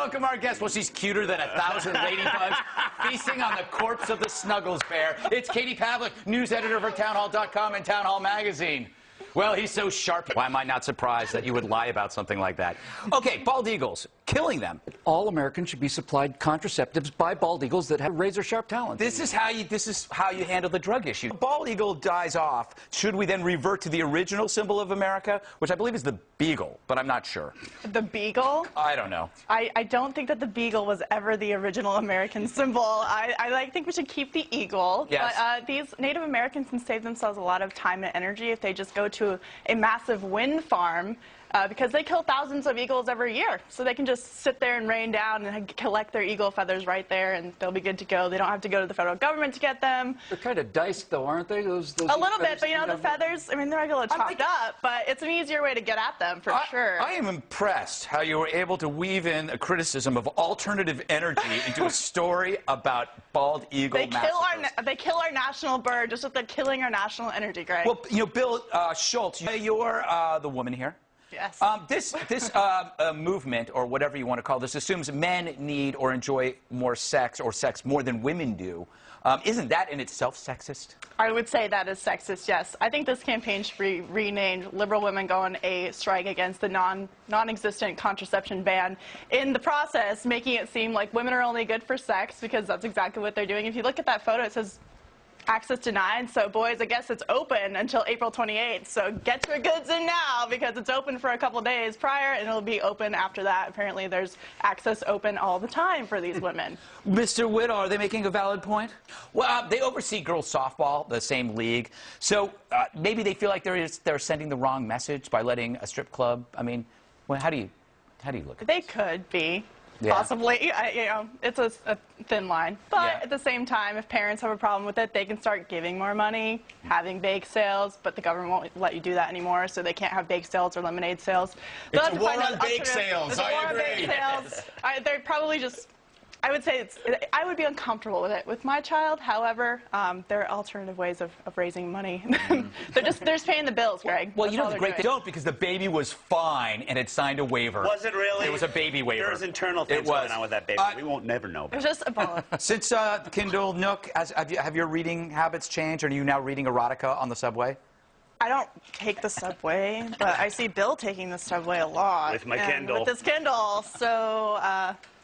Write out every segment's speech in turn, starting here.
Welcome our guest. Well, she's cuter than 1,000 ladybugs feasting on the corpse of the Snuggles bear. It's Katie Pavlich, news editor for townhall.com and Town Hall magazine. Well, he's so sharp. Why am I not surprised that you would lie about something like that? Okay, bald eagles, killing them. All Americans should be supplied contraceptives by bald eagles that have razor-sharp talons. This is how you handle the drug issue. Bald eagle dies off. Should we then revert to the original symbol of America, which I believe is the beagle, but I'm not sure. The beagle? I don't know. I don't think that the beagle was ever the original American symbol. I think we should keep the eagle. Yes. But these Native Americans can save themselves a lot of time and energy if they just go to a massive wind farm. Because they kill thousands of eagles every year. So they can just sit there and rain down and collect their eagle feathers right there, and they'll be good to go. They don't have to go to the federal government to get them. They're kind of diced, though, aren't they? Those a little bit, but you know, the feathers, I mean, they're a little chopped up, but it's an easier way to get at them, for sure. I am impressed how you were able to weave in a criticism of alternative energy into a story about bald eagle massacres. They kill our national bird just as they're killing our national energy, Greg. Well, you know, Bill Schultz, you're the woman here. Yes. This movement, or whatever you want to call this, assumes men need or enjoy more sex, or sex more than women do. Isn't that in itself sexist? I would say that is sexist, yes. I think this campaign should be renamed Liberal Women Go on a Strike Against the Non-Existent Contraception Ban. In the process, making it seem like women are only good for sex, because that's exactly what they're doing. If you look at that photo, it says access denied. So, boys, I guess it's open until April 28th. So get your goods in now, because it's open for a couple days prior, and it'll be open after that. Apparently, there's access open all the time for these women. Mr. Whittle, are they making a valid point? Well, they oversee girls softball, the same league. So maybe they feel like they're sending the wrong message by letting a strip club. I mean, well, how do you look at They this? could be. Yeah. Possibly. You know, it's a thin line. But Yeah. at the same time, if parents have a problem with it, they can start giving more money, having bake sales, but the government won't let you do that anymore, so they can't have bake sales or lemonade sales. It's a war on bake sales. I agree. They're probably just... I would say I would be uncomfortable with it with my child. However, there are alternative ways of raising money. They're just paying the bills, Greg. Well, That's you know, all the they're great doing. thing, don't, because the baby was fine and had signed a waiver. Was it really? It was a baby waiver. There's internal things going on with that baby. We won't never know. It was just a bullet. Since Kindle Nook, have your reading habits changed? Are you now reading erotica on the subway? I don't take the subway, but I see Bill taking the subway a lot. With my and Kindle. With his Kindle, so...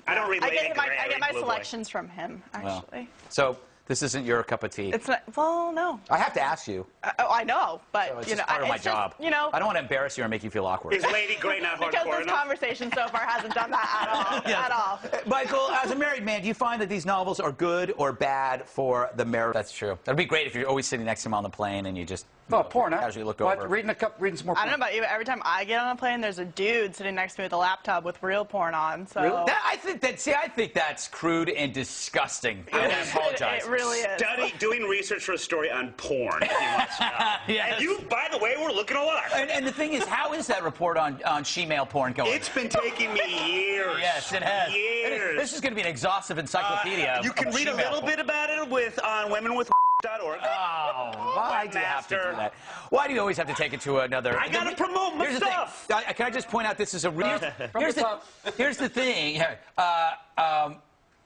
I don't read Lady Grey, I get my Blue Boy. selections from him, actually. Well, so this isn't your cup of tea. It's not, well, no. I have to ask you. Oh, I know, but So it's you know, just part of my job. You know, I don't want to embarrass you or make you feel awkward. Is Lady Grey not hardcore because this enough? conversation so far hasn't done that at all. Yes. At all. Michael, as a married man, do you find that these novels are good or bad for the marriage? That's true. That'd be great if you're always sitting next to him on the plane and you just porn, huh? casually look What, over. reading some more porn. I don't know about you, but every time I get on a plane, there's a dude sitting next to me with a laptop with real porn on. So Really? I think that's crude and disgusting. And I apologize. It really is. Doing research for a story on porn, if you want to know. Yes. And you, by the way, were looking a lot. And the thing is, how is that report on she-male porn going? It's been taking me years. Yes, it has. Years. This is going to be an exhaustive encyclopedia. You can read a little bit about it on womenwith.org. Oh, why do you have to do that? Why do you always have to take it to another? I gotta promote my Here's the stuff. thing. Can I just point out this is a real... Here's the thing.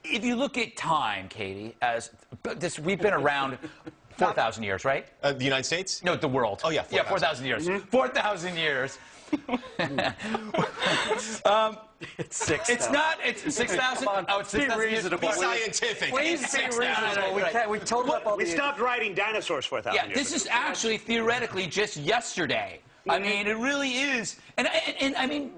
If you look at time, Katie, we've been around 4,000 years, right? The United States? No, the world. Oh, yeah, 4,000. Yeah, 4,000 years. 4,000 years. It's 6. It's not. It's 6,000. Oh, it's 6,000. reasonable. Be scientific. Please It's be 6,000. reasonable. We totaled up all We the... stopped riding dinosaurs 4,000 Yeah, years this ago. is actually theoretically just yesterday. I mean, it really is. And I mean,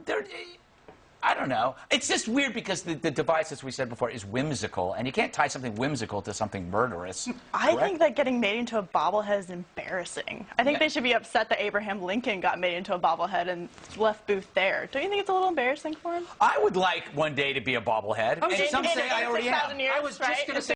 I don't know. It's just weird because the device, as we said before, is whimsical, and you can't tie something whimsical to something murderous. I think that getting made into a bobblehead is embarrassing. I think they should be upset that Abraham Lincoln got made into a bobblehead and left Booth there. Don't you think it's a little embarrassing for him? I would like one day to be a bobblehead. And some say I already am. Years, I was just right? going to say